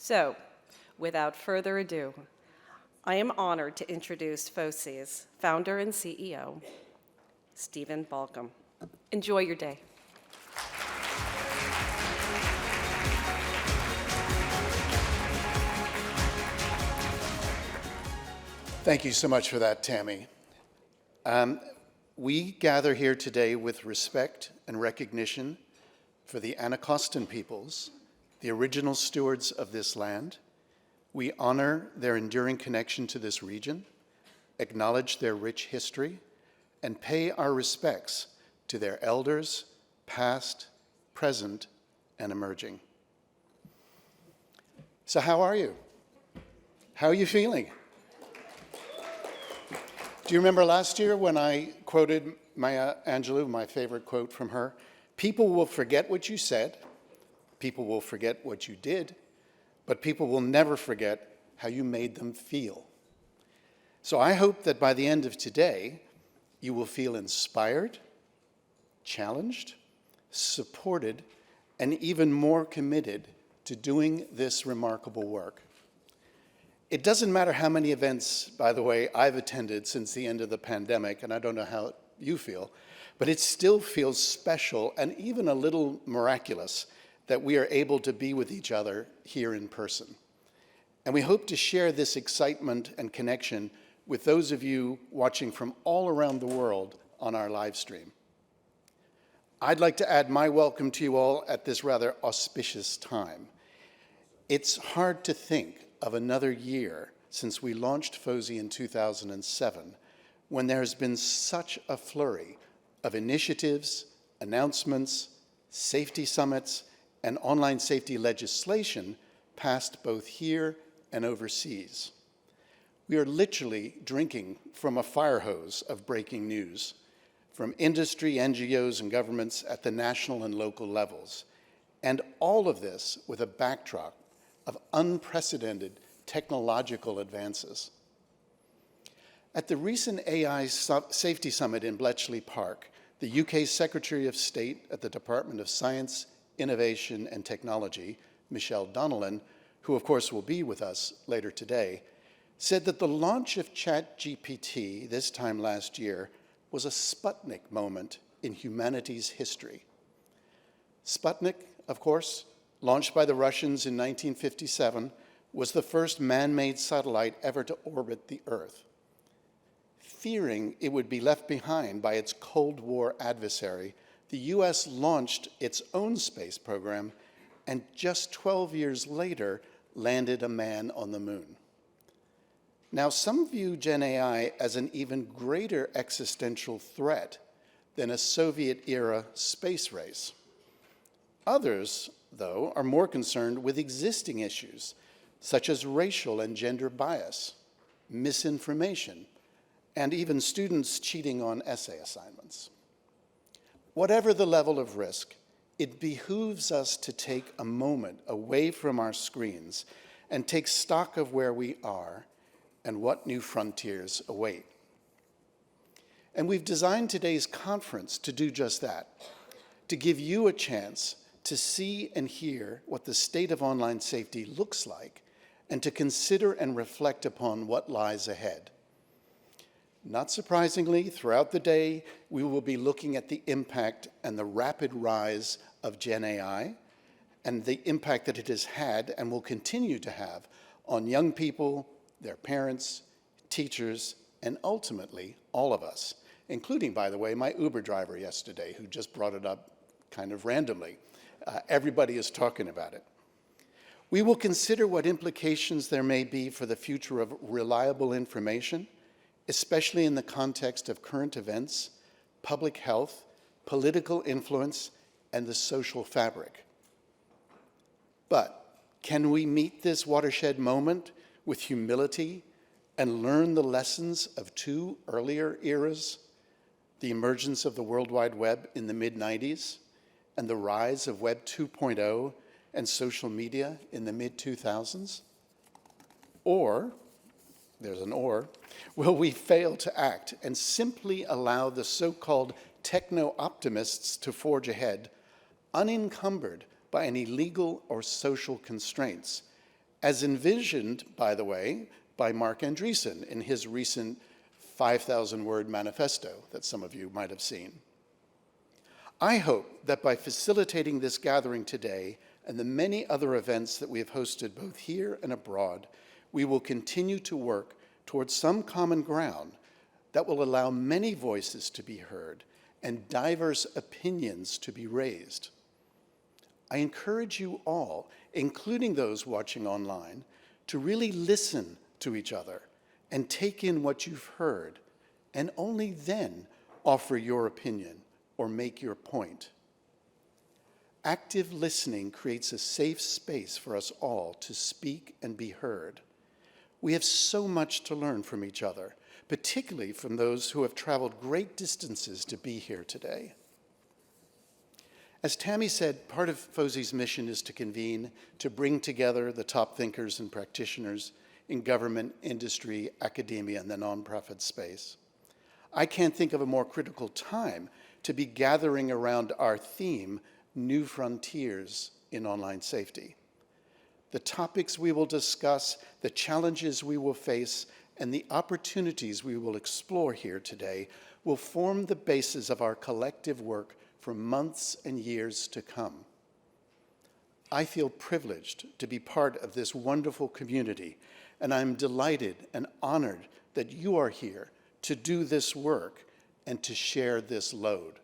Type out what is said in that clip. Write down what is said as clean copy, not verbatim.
So, without further ado, I am honored to introduce FOSI's founder and CEO, Stephen Balkam. Enjoy your day. Thank you so much for that, Tammy. We gather here today with respect and recognition for the Anacostan peoples, the original stewards of this land. We honor their enduring connection to this region, acknowledge their rich history, and pay our respects to their elders, past, present, and emerging. So how are you? How are you feeling? Do you remember last year when I quoted Maya Angelou, my favorite quote from her? People will forget what you said, people will forget what you did, but people will never forget how you made them feel. So I hope that by the end of today, you will feel inspired, challenged, supported, and even more committed to doing this remarkable work. It doesn't matter how many events, by the way, I've attended since the end of the pandemic, and I don't know how you feel, but it still feels special and even a little miraculous that we are able to be with each other here in person. And we hope to share this excitement and connection with those of you watching from all around the world on our live stream. I'd like to add my welcome to you all at this rather auspicious time. It's hard to think of another year since we launched FOSI in 2007, when there has been such a flurry of initiatives, announcements, safety summits, and online safety legislation passed both here and overseas. We are literally drinking from a fire hose of breaking news, from industry, NGOs, and governments at the national and local levels, and all of this with a backdrop of unprecedented technological advances. At the recent AI Safety Summit in Bletchley Park, the UK's Secretary of State at the Department of Science, Innovation and Technology, Michelle Donnellan, who of course will be with us later today, said that the launch of ChatGPT this time last year was a Sputnik moment in humanity's history. Sputnik, of course, launched by the Russians in 1957, was the first man-made satellite ever to orbit the Earth. Fearing it would be left behind by its Cold War adversary, the US launched its own space program and just 12 years later landed a man on the moon. Now, some view Gen AI as an even greater existential threat than a Soviet-era space race. Others, though, are more concerned with existing issues, such as racial and gender bias, misinformation, and even students cheating on essay assignments. Whatever the level of risk, it behooves us to take a moment away from our screens and take stock of where we are and what new frontiers await. And we've designed today's conference to do just that, to give you a chance to see and hear what the state of online safety looks like, and to consider and reflect upon what lies ahead. Not surprisingly, throughout the day, we will be looking at the impact and the rapid rise of Gen AI, and the impact that it has had and will continue to have on young people, their parents, teachers, and ultimately all of us, including, by the way, my Uber driver yesterday, who just brought it up kind of randomly. Everybody is talking about it. We will consider what implications there may be for the future of reliable information, especially in the context of current events, public health, political influence, and the social fabric. But can we meet this watershed moment with humility and learn the lessons of two earlier eras, the emergence of the World Wide Web in the mid-90s and the rise of Web 2.0 and social media in the mid-2000s? Or, there's an or, will we fail to act and simply allow the so-called techno-optimists to forge ahead, unencumbered by any legal or social constraints, as envisioned, by the way, by Mark Andreessen in his recent 5,000-word manifesto that some of you might have seen. I hope that by facilitating this gathering today and the many other events that we have hosted both here and abroad, we will continue to work towards some common ground that will allow many voices to be heard and diverse opinions to be raised. I encourage you all, including those watching online, to really listen to each other and take in what you've heard, and only then offer your opinion or make your point. Active listening creates a safe space for us all to speak and be heard. We have so much to learn from each other, particularly from those who have traveled great distances to be here today. As Tammy said, part of FOSI's mission is to convene, to bring together the top thinkers and practitioners in government, industry, academia, and the nonprofit space. I can't think of a more critical time to be gathering around our theme, New Frontiers in Online Safety. The topics we will discuss, the challenges we will face, and the opportunities we will explore here today will form the basis of our collective work for months and years to come. I feel privileged to be part of this wonderful community, and I'm delighted and honored that you are here to do this work and to share this load.